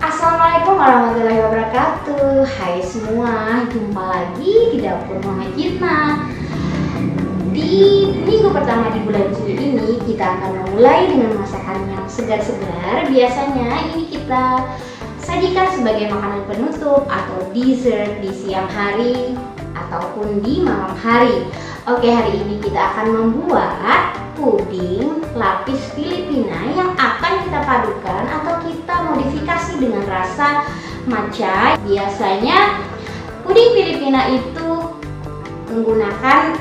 Assalamualaikum warahmatullahi wabarakatuh. Hai semua, jumpa lagi di dapur Mama Gitna. Di minggu pertama di bulan Juli ini kita akan memulai dengan masakan yang segar-segar. Biasanya ini kita sajikan sebagai makanan penutup atau dessert di siang hari ataupun di malam hari. Oke, hari ini kita akan membuat puding lapis Filipina yang akan kita padukan atau kita modifikasi dengan rasa matcha. Biasanya puding Filipina itu menggunakan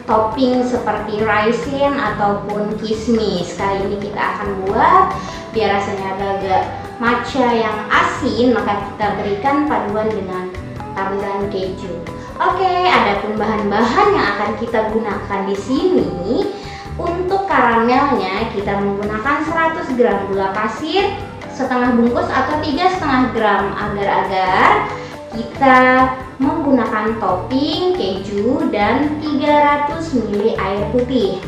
topping seperti raisin ataupun kismis. Kali ini kita akan buat biar rasanya agak-agak matcha yang asin, maka kita berikan paduan dengan taburan keju. Oke, adapun bahan-bahan yang akan kita gunakan di sini. Untuk karamelnya kita menggunakan 100 gram gula pasir, setengah bungkus atau 3,5 gram agar-agar. Kita menggunakan topping keju dan 300 ml air putih.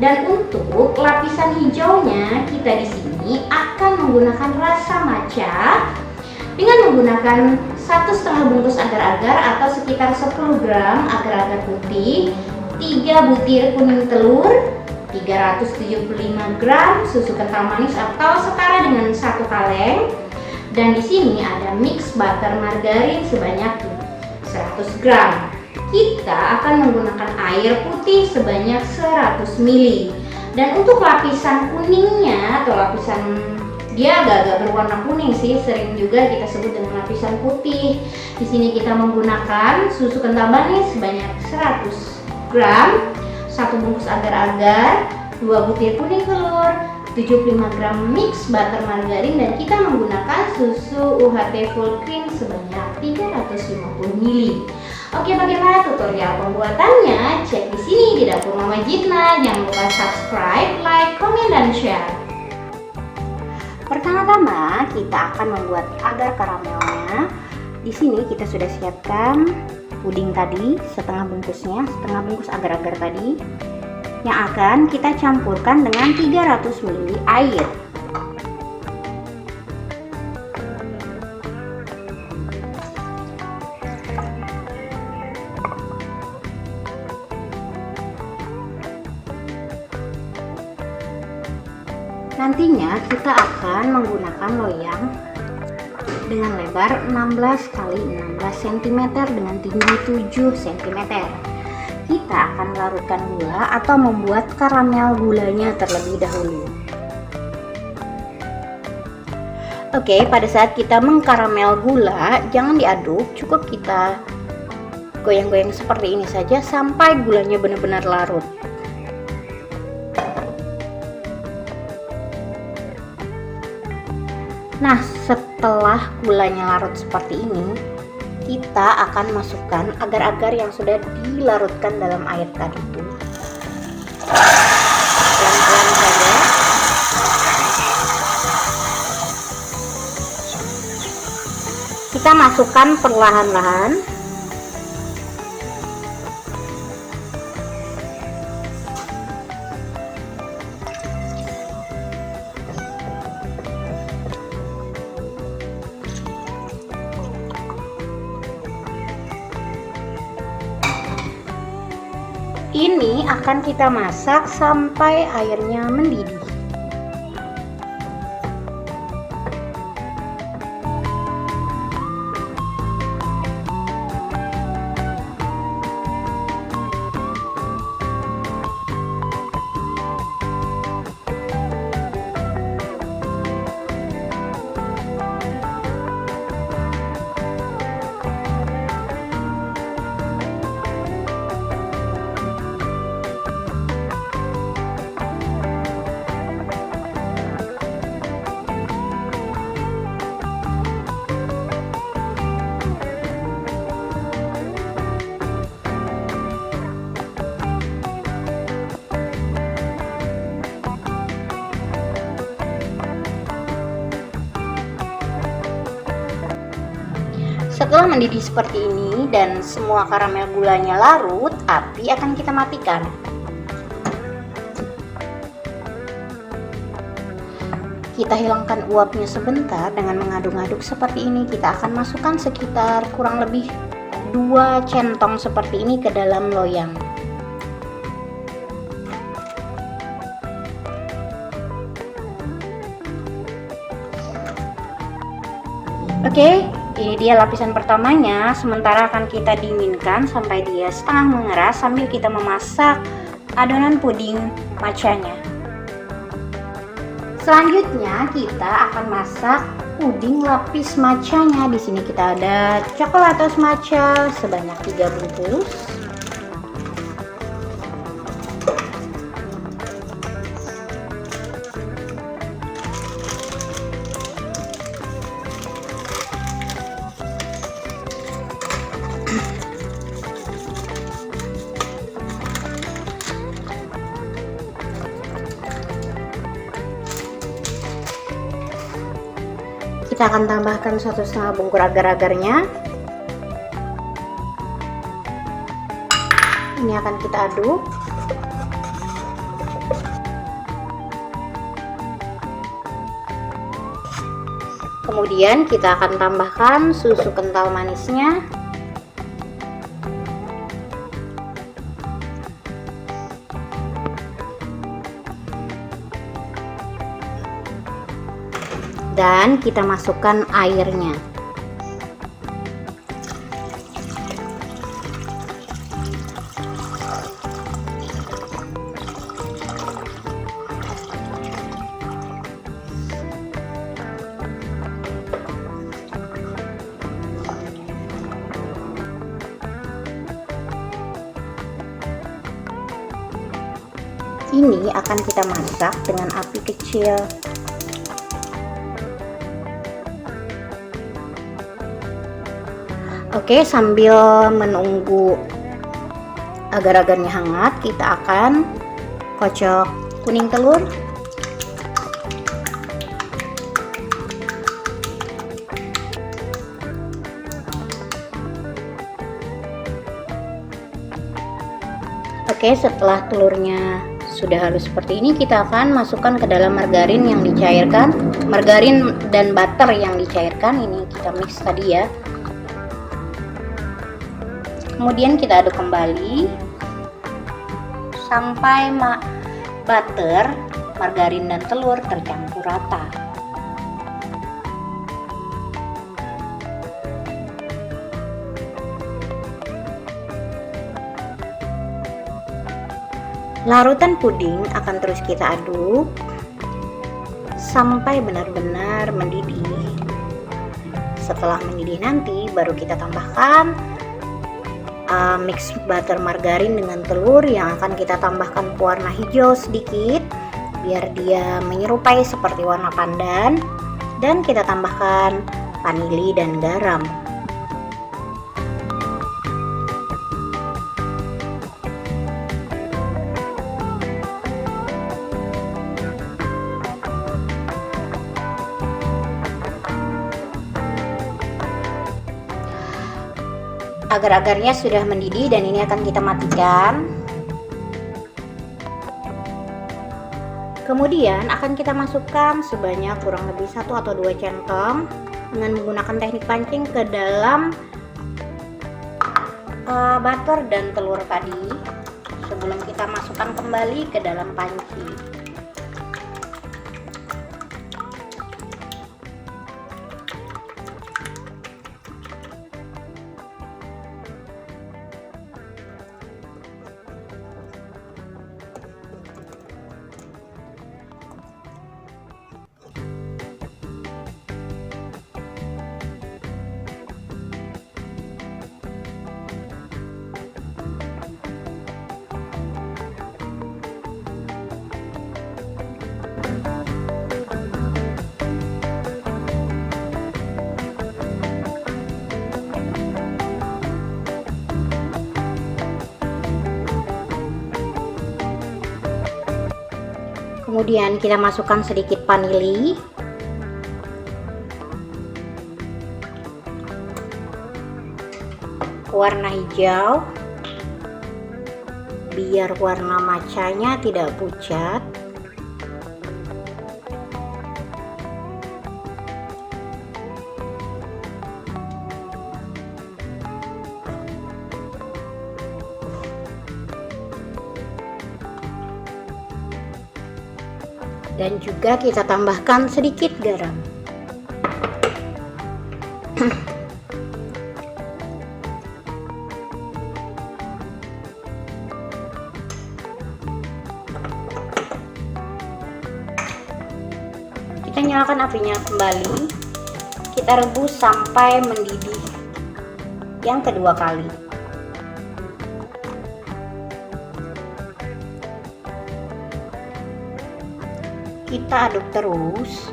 Dan untuk lapisan hijaunya kita di sini akan menggunakan rasa matcha dengan menggunakan 1,5 bungkus agar-agar atau sekitar 10 gram agar-agar putih, 3 butir kuning telur, 375 gram susu kental manis atau setara dengan 1 kaleng. Dan di sini ada mix butter margarin sebanyak 100 gram. Kita akan menggunakan air putih sebanyak 100 ml. Dan untuk lapisan kuningnya atau lapisan dia agak-agak berwarna kuning sih, sering juga kita sebut dengan lapisan putih. Di sini kita menggunakan susu kental manis sebanyak 100 gram, 1 bungkus agar-agar, 2 butir kuning telur, 75 gram mix butter margarin, dan kita menggunakan susu UHT full cream sebanyak 350 ml. Oke, bagaimana tutorial pembuatannya? Cek di sini di dapur Mama Gitna. Jangan lupa subscribe, like, komen, dan share. Pertama-tama kita akan membuat agar karamelnya. Di sini kita sudah siapkan puding tadi, setengah bungkusnya, setengah bungkus agar-agar tadi, yang akan kita campurkan dengan 300 ml air. Nantinya kita akan menggunakan loyang dengan lebar 16 x 16 cm dengan tinggi 7 cm. Kita akan larutkan gula atau membuat karamel gulanya terlebih dahulu. Oke, pada saat kita mengkaramel gula, jangan diaduk, cukup kita goyang-goyang seperti ini saja sampai gulanya benar-benar larut. Nah, setelah gulanya larut seperti ini, kita akan masukkan agar-agar yang sudah dilarutkan dalam air tadi itu. Pelan-pelan saja. Kita masukkan perlahan-lahan. Ini akan kita masak sampai airnya mendidih. Setelah mendidih seperti ini dan semua karamel gulanya larut, api akan kita matikan. Kita hilangkan uapnya sebentar dengan mengaduk-aduk seperti ini. Kita akan masukkan sekitar kurang lebih 2 centong seperti ini ke dalam loyang. Oke, ini dia lapisan pertamanya. Sementara akan kita dinginkan sampai dia setengah mengeras sambil kita memasak adonan puding matchanya. Selanjutnya kita akan masak puding lapis matchanya. Di sini kita ada coklatos matcha sebanyak 3 bungkus. Kita akan tambahkan 1,5 bungkus agar-agarnya. Ini akan kita aduk. Kemudian kita akan tambahkan susu kental manisnya. Dan kita masukkan airnya. Ini akan kita masak dengan api kecil. Oke, sambil menunggu agar-agarnya hangat, kita akan kocok kuning telur. Oke, setelah telurnya sudah halus seperti ini, kita akan masukkan ke dalam margarin yang dicairkan. Margarin dan butter yang dicairkan ini kita mix tadi ya. Kemudian kita aduk kembali sampai butter, margarin dan telur tercampur rata. Larutan puding akan terus kita aduk sampai benar-benar mendidih. Setelah mendidih nanti baru kita tambahkan mix butter margarin dengan telur yang akan kita tambahkan pewarna hijau sedikit biar dia menyerupai seperti warna pandan, dan kita tambahkan vanili dan garam. Agar-agarnya sudah mendidih dan ini akan kita matikan. Kemudian akan kita masukkan sebanyak kurang lebih 1 atau 2 centong dengan menggunakan teknik pancing ke dalam butter dan telur tadi sebelum kita masukkan kembali ke dalam panci. Kemudian kita masukkan sedikit vanili. warna hijau biar warna matchanya tidak pucat. Dan juga kita tambahkan sedikit garam. Kita nyalakan apinya kembali. Kita rebus sampai mendidih yang kedua kali. Kita aduk terus.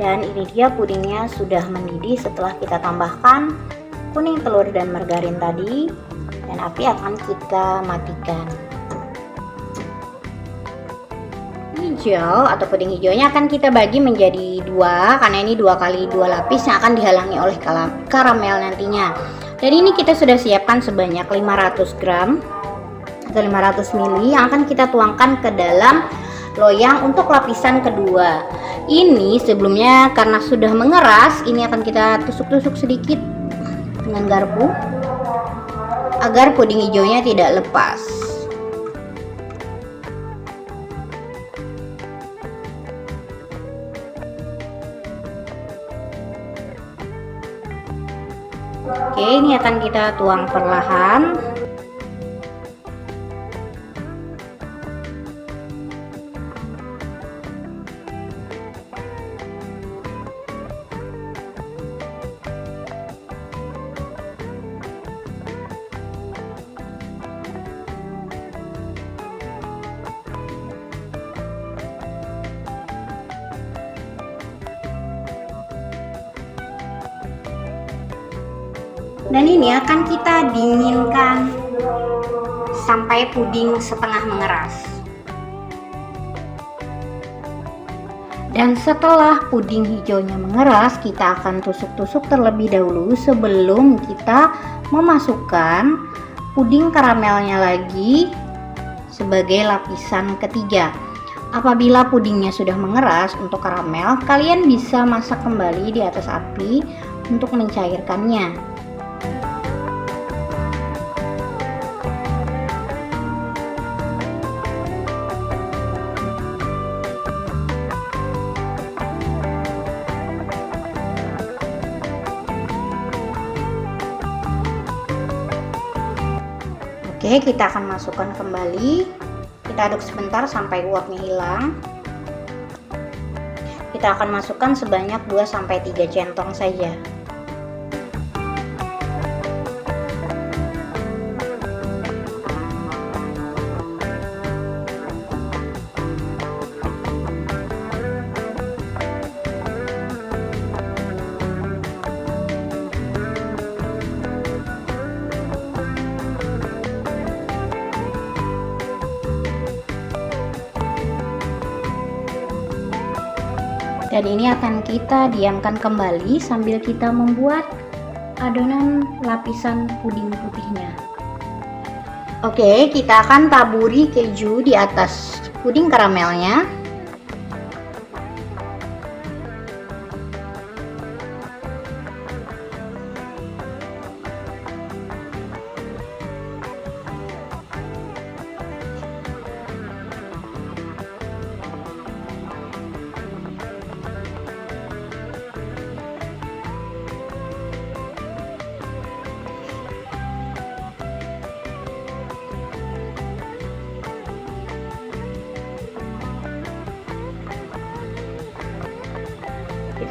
Dan ini dia pudingnya sudah mendidih setelah kita tambahkan kuning telur dan margarin tadi, dan api akan kita matikan. Hijau atau puding hijaunya akan kita bagi menjadi dua, karena ini 2 kali 2 lapis yang akan dihalangi oleh karamel nantinya. Dan ini kita sudah siapkan sebanyak 500 gram atau 500 ml yang akan kita tuangkan ke dalam loyang untuk lapisan kedua. Ini sebelumnya karena sudah mengeras, ini akan kita tusuk-tusuk sedikit dengan garpu agar puding hijaunya tidak lepas. Oke, ini akan kita tuang perlahan. Dan ini akan kita dinginkan sampai puding setengah mengeras. Dan setelah puding hijaunya mengeras, kita akan tusuk-tusuk terlebih dahulu sebelum kita memasukkan puding karamelnya lagi sebagai lapisan ketiga. Apabila pudingnya sudah mengeras untuk karamel, kalian bisa masak kembali di atas api untuk mencairkannya. Oke, kita akan masukkan kembali. Kita aduk sebentar sampai uapnya hilang. Kita akan masukkan sebanyak 2-3 centong saja. Dan ini akan kita diamkan kembali sambil kita membuat adonan lapisan puding putihnya. Oke, kita akan taburi keju di atas puding karamelnya.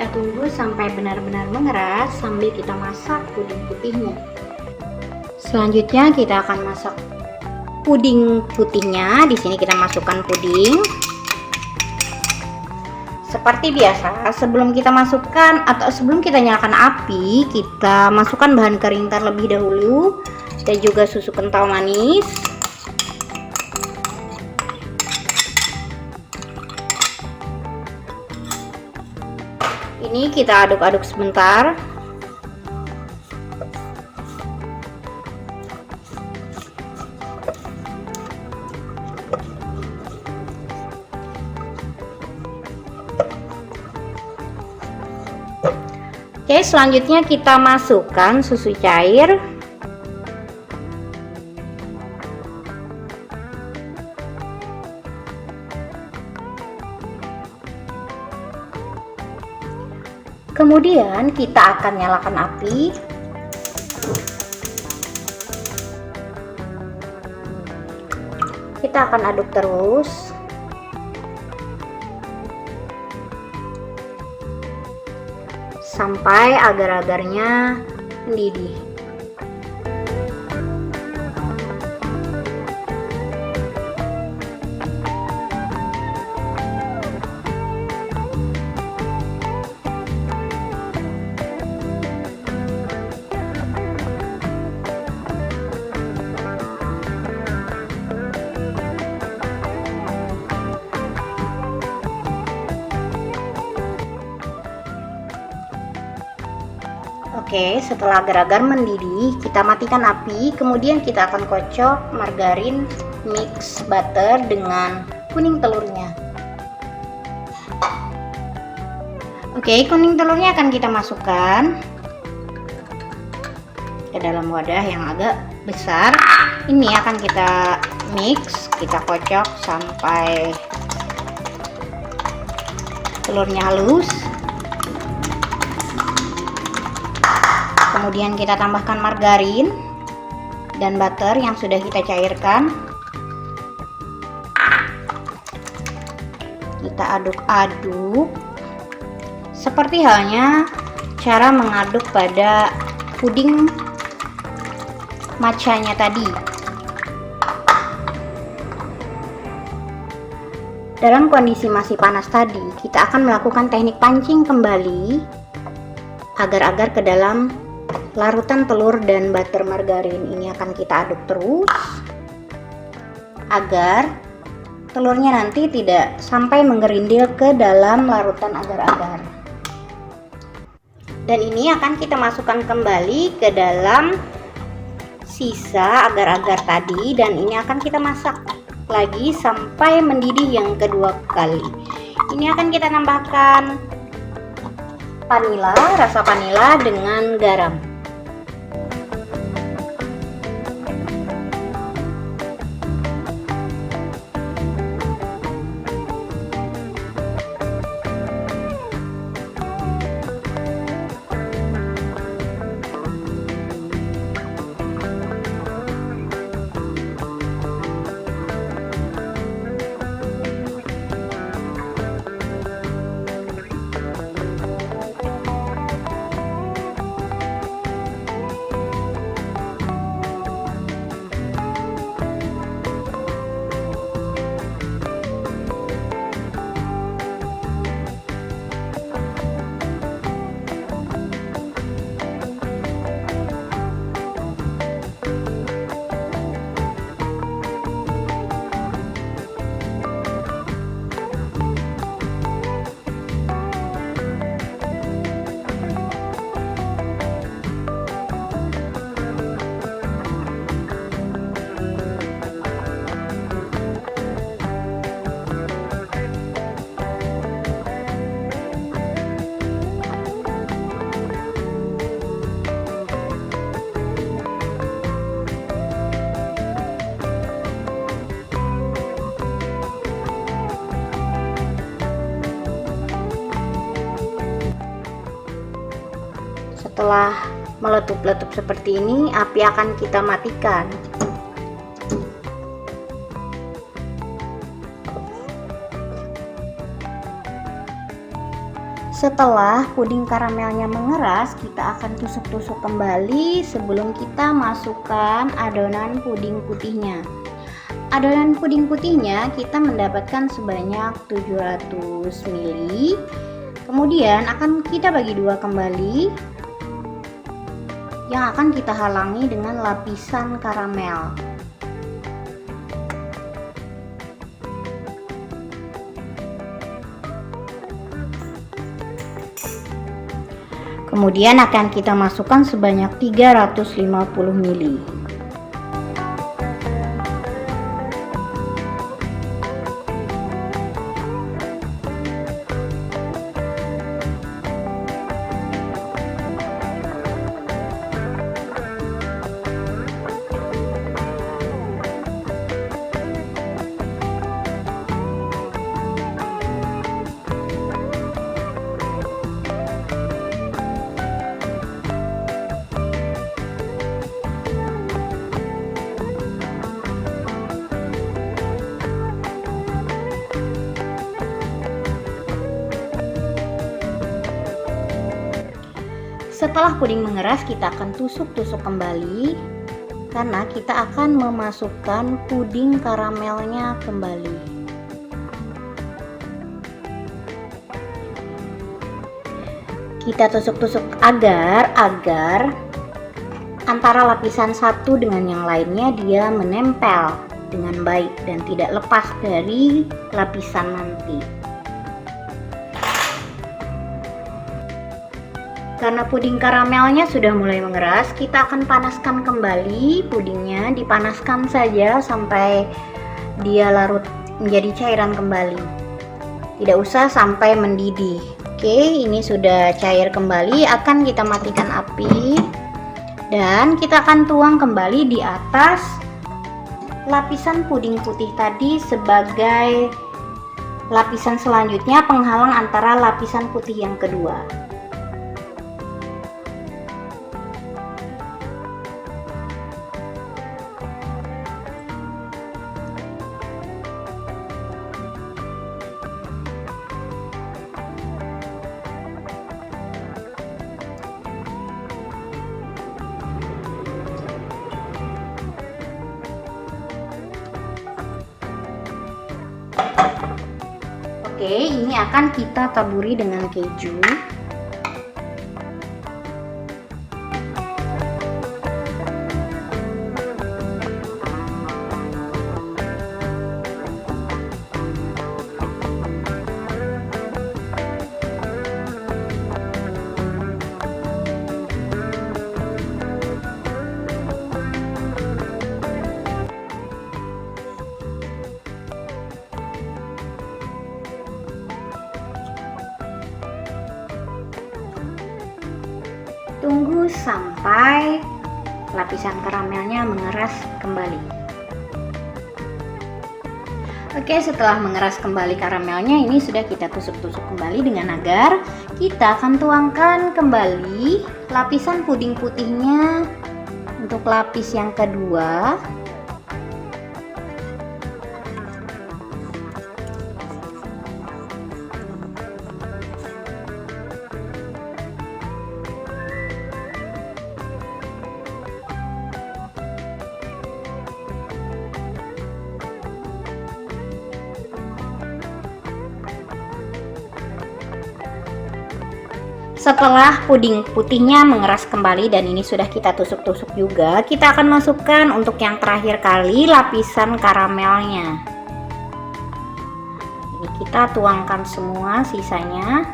Kita tunggu sampai benar-benar mengeras sambil kita masak puding putihnya. Selanjutnya kita akan masak puding putihnya. Di sini kita masukkan puding. Seperti biasa, sebelum kita masukkan atau sebelum kita nyalakan api, kita masukkan bahan kering terlebih dahulu dan juga susu kental manis. Ini kita aduk-aduk sebentar. Oke, selanjutnya kita masukkan susu cair. Kemudian kita akan nyalakan api. Kita akan aduk terus. Sampai agar-agarnya mendidih. Oke, setelah agar-agar mendidih, kita matikan api. Kemudian kita akan kocok margarin mix butter dengan kuning telurnya. Oke, kuning telurnya akan kita masukkan ke dalam wadah yang agak besar. Ini akan kita mix, kita kocok sampai telurnya halus. Kemudian kita tambahkan margarin dan butter yang sudah kita cairkan. Kita aduk-aduk seperti halnya cara mengaduk pada puding matchanya tadi. Dalam kondisi masih panas tadi, kita akan melakukan teknik pancing kembali agar-agar ke dalam larutan telur dan butter margarin. Ini akan kita aduk terus agar telurnya nanti tidak sampai menggerindil ke dalam larutan agar-agar. Dan ini akan kita masukkan kembali ke dalam sisa agar-agar tadi, dan ini akan kita masak lagi sampai mendidih yang kedua kali. Ini akan kita tambahkan vanila, rasa vanila dengan garam. Setelah meletup-letup seperti ini, api akan kita matikan. Setelah puding karamelnya mengeras, kita akan tusuk-tusuk kembali sebelum kita masukkan adonan puding putihnya. Adonan puding putihnya kita mendapatkan sebanyak 700 ml. Kemudian akan kita bagi dua kembali, yang akan kita halangi dengan lapisan karamel. Kemudian akan kita masukkan sebanyak 350 ml. Setelah puding mengeras, kita akan tusuk-tusuk kembali karena kita akan memasukkan puding karamelnya kembali. Kita tusuk-tusuk agar antara lapisan satu dengan yang lainnya dia menempel dengan baik dan tidak lepas dari lapisan nanti. Karena puding karamelnya sudah mulai mengeras, kita akan panaskan kembali pudingnya. Dipanaskan saja sampai dia larut menjadi cairan kembali. Tidak usah sampai mendidih. Oke, ini sudah cair kembali. Akan kita matikan api dan kita akan tuang kembali di atas lapisan puding putih tadi sebagai lapisan selanjutnya, penghalang antara lapisan putih yang kedua. Oke, ini akan kita taburi dengan keju. Tunggu sampai lapisan karamelnya mengeras kembali. Oke, setelah mengeras kembali karamelnya, ini sudah kita tusuk-tusuk kembali dengan agar. Kita akan tuangkan kembali lapisan puding putihnya untuk lapis yang kedua. Setelah puding putihnya mengeras kembali dan ini sudah kita tusuk-tusuk juga, kita akan masukkan untuk yang terakhir kali lapisan karamelnya. Ini kita tuangkan semua sisanya.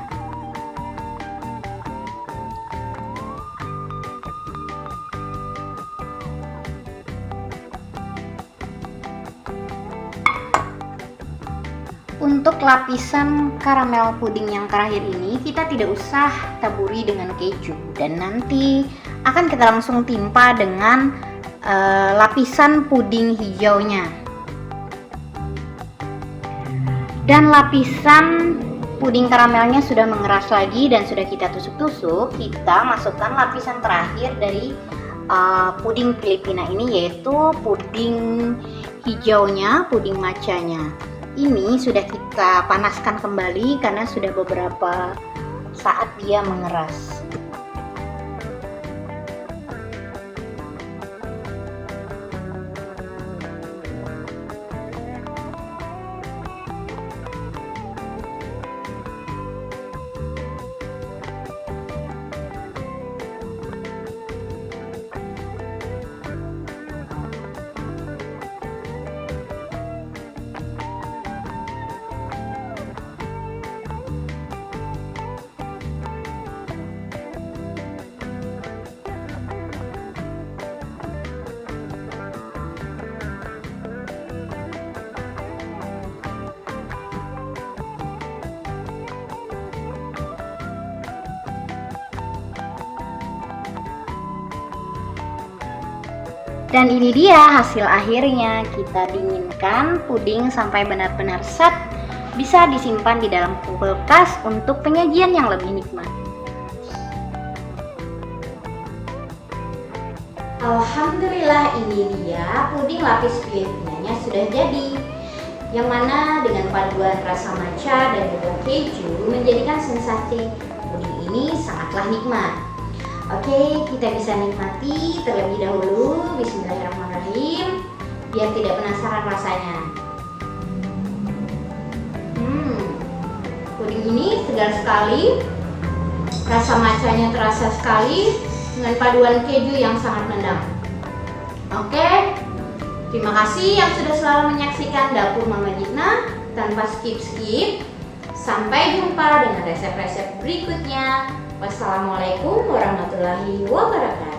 Untuk lapisan karamel puding yang terakhir ini kita tidak usah taburi dengan keju dan nanti akan kita langsung timpa dengan lapisan puding hijaunya. Dan lapisan puding karamelnya sudah mengeras lagi dan sudah kita tusuk-tusuk. Kita masukkan lapisan terakhir dari puding Filipina ini, yaitu puding hijaunya, puding matchanya. Ini sudah kita panaskan kembali karena sudah beberapa saat dia mengeras. Dan ini dia hasil akhirnya. Kita dinginkan puding sampai benar-benar set, bisa disimpan di dalam kulkas untuk penyajian yang lebih nikmat. Alhamdulillah, ini dia puding lapis Filipinanya sudah jadi, yang mana dengan paduan rasa matcha dan juga keju menjadikan sensasi puding ini sangatlah nikmat. Oke, kita bisa nikmati terlebih dahulu. Bismillahirrahmanirrahim, biar tidak penasaran rasanya. Puding ini segar sekali, rasa matchanya terasa sekali dengan paduan keju yang sangat nendang. Oke, terima kasih yang sudah selalu menyaksikan Dapur Mama Gitna tanpa skip-skip. Sampai jumpa dengan resep-resep berikutnya. Wassalamualaikum warahmatullahi wabarakatuh.